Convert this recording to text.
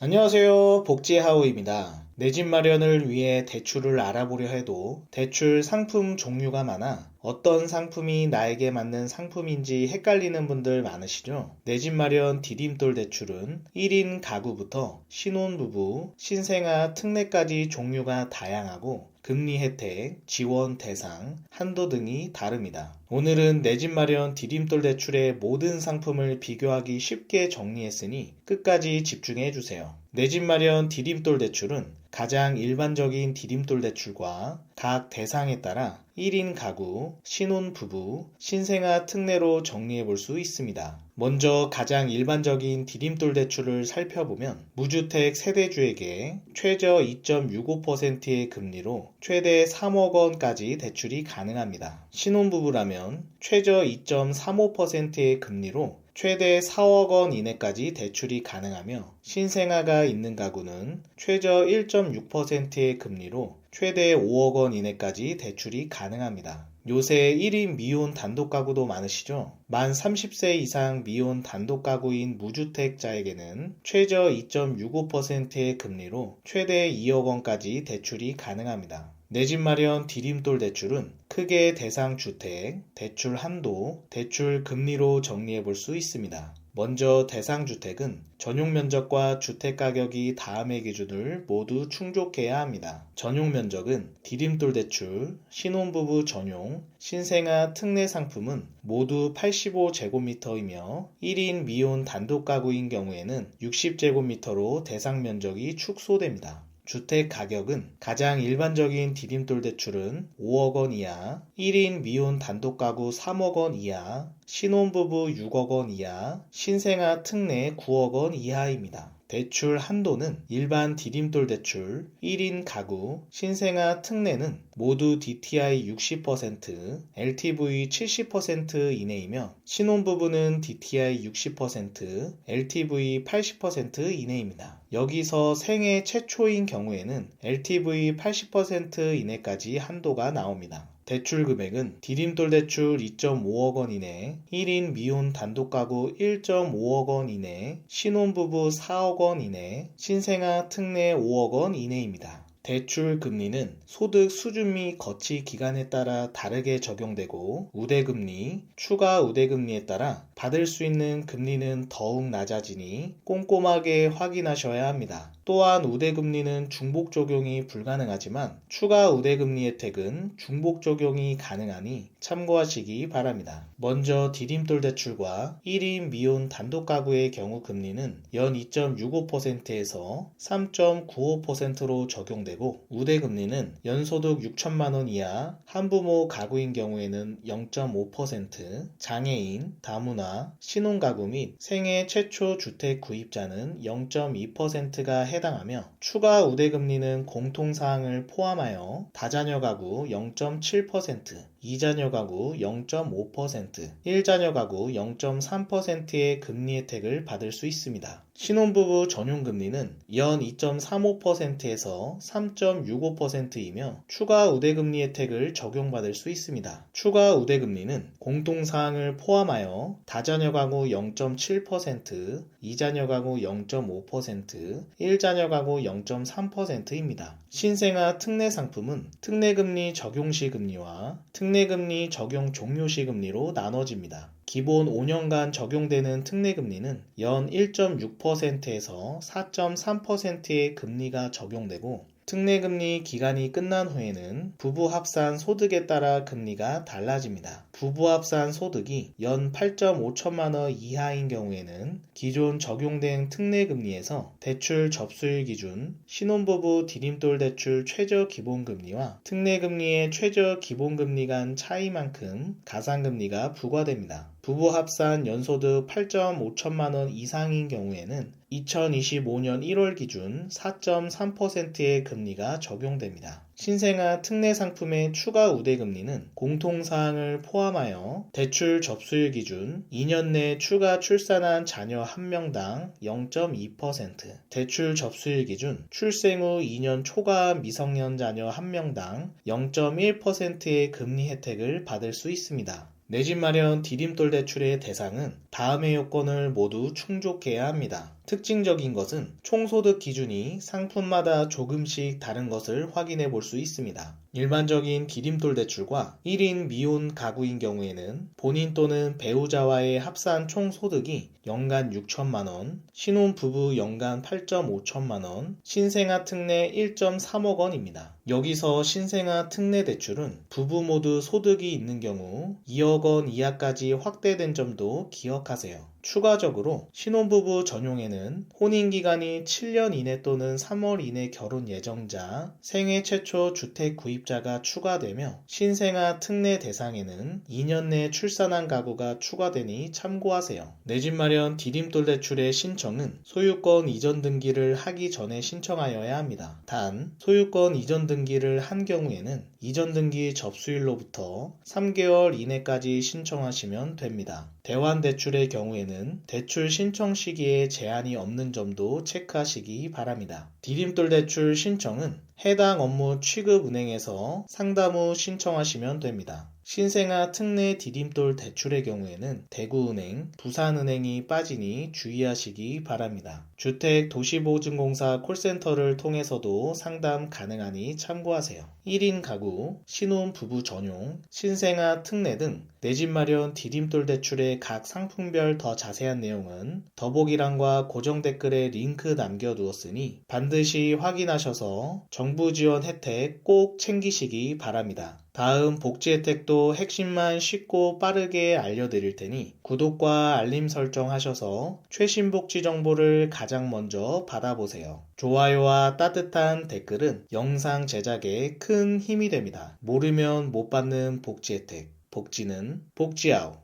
안녕하세요. 복지하우입니다. 내 집 마련을 위해 대출을 알아보려 해도 대출 상품 종류가 많아 어떤 상품이 나에게 맞는 상품인지 헷갈리는 분들 많으시죠? 내 집 마련 디딤돌 대출은 1인 가구부터 신혼부부, 신생아, 특례까지 종류가 다양하고 금리 혜택, 지원 대상, 한도 등이 다릅니다. 오늘은 내 집 마련 디딤돌 대출의 모든 상품을 비교하기 쉽게 정리했으니 끝까지 집중해 주세요. 내 집 마련 디딤돌 대출은 가장 일반적인 디딤돌 대출과 각 대상에 따라 1인 가구, 신혼부부, 신생아 특례로 정리해 볼 수 있습니다. 먼저 가장 일반적인 디딤돌 대출을 살펴보면 무주택 세대주에게 최저 2.65%의 금리로 최대 3억 원까지 대출이 가능합니다. 신혼부부라면 최저 2.35%의 금리로 최대 4억 원 이내까지 대출이 가능하며 신생아가 있는 가구는 최저 1.6%의 금리로 최대 5억 원 이내까지 대출이 가능합니다. 요새 1인 미혼 단독 가구도 많으시죠? 만 30세 이상 미혼 단독 가구인 무주택자에게는 최저 2.65%의 금리로 최대 2억 원까지 대출이 가능합니다. 내 집 마련 디딤돌 대출은 크게 대상 주택, 대출 한도, 대출 금리로 정리해 볼 수 있습니다. 먼저 대상 주택은 전용 면적과 주택 가격이 다음의 기준을 모두 충족해야 합니다. 전용 면적은 디딤돌 대출, 신혼부부 전용, 신생아 특례 상품은 모두 85제곱미터이며 1인 미혼 단독 가구인 경우에는 60제곱미터로 대상 면적이 축소됩니다. 주택 가격은 가장 일반적인 디딤돌 대출은 5억 원 이하, 1인 미혼 단독 가구 3억 원 이하, 신혼부부 6억 원 이하, 신생아 특례 9억 원 이하입니다. 대출 한도는 일반 디딤돌 대출, 1인 가구, 신생아 특례는 모두 DTI 60%, LTV 70% 이내이며 신혼부부는 DTI 60%, LTV 80% 이내입니다. 여기서 생애 최초인 경우에는 LTV 80% 이내까지 한도가 나옵니다. 대출 금액은 디딤돌 대출 2.5억 원 이내, 1인 미혼 단독 가구 1.5억 원 이내, 신혼부부 4억 원 이내, 신생아 특례 5억 원 이내입니다. 대출 금리는 소득 수준 및 거치 기간에 따라 다르게 적용되고 우대금리, 추가 우대금리에 따라 받을 수 있는 금리는 더욱 낮아지니 꼼꼼하게 확인하셔야 합니다. 또한 우대금리는 중복 적용이 불가능하지만 추가 우대금리 혜택은 중복 적용이 가능하니 참고하시기 바랍니다. 먼저 디딤돌 대출과 1인 미혼 단독 가구의 경우 금리는 연 2.65%에서 3.95%로 적용되고 우대금리는 연소득 6천만 원 이하 한부모 가구인 경우에는 0.5%, 장애인, 다문화, 신혼가구 및 생애 최초 주택 구입자는 0.2%가 해당하며 추가 우대금리는 공통사항을 포함하여 다자녀 가구 0.7%, 2자녀 가구 0.5%, 1자녀 가구 0.3%의 금리 혜택을 받을 수 있습니다. 신혼부부 전용 금리는 연 2.35%에서 3.65%이며 추가 우대금리 혜택을 적용받을 수 있습니다. 추가 우대금리는 공통사항을 포함하여 다자녀 가구 0.7%, 2자녀 가구 0.5%, 1자녀 가구 0.3%입니다. 신생아 특례 상품은 특례금리 적용시 금리와 특례금리 적용 종료시 금리로 나눠집니다. 기본 5년간 적용되는 특례금리는 연 1.6%에서 4.3%의 금리가 적용되고 특례금리 기간이 끝난 후에는 부부 합산 소득에 따라 금리가 달라집니다. 부부 합산 소득이 연 8.5천만 원 이하인 경우에는 기존 적용된 특례금리에서 대출 접수일 기준 신혼부부 디딤돌 대출 최저 기본금리와 특례금리의 최저 기본금리 간 차이만큼 가산금리가 부과됩니다. 부부 합산 연소득 8.5천만 원 이상인 경우에는 2025년 1월 기준 4.3%의 금리가 적용됩니다. 신생아 특례 상품의 추가 우대금리는 공통사항을 포함하여 대출 접수일 기준 2년 내 추가 출산한 자녀 1명당 0.2%, 대출 접수일 기준 출생 후 2년 초과한 미성년 자녀 1명당 0.1%의 금리 혜택을 받을 수 있습니다. 내 집 마련 디딤돌 대출의 대상은 다음의 요건을 모두 충족해야 합니다. 특징적인 것은 총소득 기준이 상품마다 조금씩 다른 것을 확인해 볼 수 있습니다. 일반적인 디딤돌 대출과 1인 미혼 가구인 경우에는 본인 또는 배우자와의 합산 총소득이 연간 6천만원, 신혼부부 연간 8.5천만원, 신생아 특례 1.3억 원입니다. 여기서 신생아 특례 대출은 부부 모두 소득이 있는 경우 2억 원 이하까지 확대된 점도 기억하세요. 추가적으로 신혼부부 전용에는 혼인기간이 7년 이내 또는 3월 이내 결혼 예정자, 생애 최초 주택 구입자가 추가되며 신생아 특례 대상에는 2년 내 출산한 가구가 추가되니 참고하세요. 내 집 마련 디딤돌 대출의 신청은 소유권 이전 등기를 하기 전에 신청하여야 합니다. 단, 소유권 이전 등기를 한 경우에는 이전 등기 접수일로부터 3개월 이내까지 신청하시면 됩니다. 대환 대출의 경우에는 대출 신청 시기에 제한이 없는 점도 체크하시기 바랍니다. 디딤돌 대출 신청은 해당 업무 취급은행에서 상담 후 신청하시면 됩니다. 신생아 특례 디딤돌 대출의 경우에는 대구은행, 부산은행이 빠지니 주의하시기 바랍니다. 주택도시보증공사 콜센터를 통해서도 상담 가능하니 참고하세요. 1인 가구, 신혼부부 전용, 신생아 특례 등 내 집 마련 디딤돌 대출의 각 상품별 더 자세한 내용은 더보기란과 고정 댓글에 링크 남겨두었으니 반드시 확인하셔서 정부 지원 혜택 꼭 챙기시기 바랍니다. 다음 복지 혜택도 핵심만 쉽고 빠르게 알려드릴 테니 구독과 알림 설정하셔서 최신 복지 정보를 가장 먼저 받아보세요. 좋아요와 따뜻한 댓글은 영상 제작에 큰 힘이 됩니다. 모르면 못 받는 복지 혜택, 복지는 복지아웃.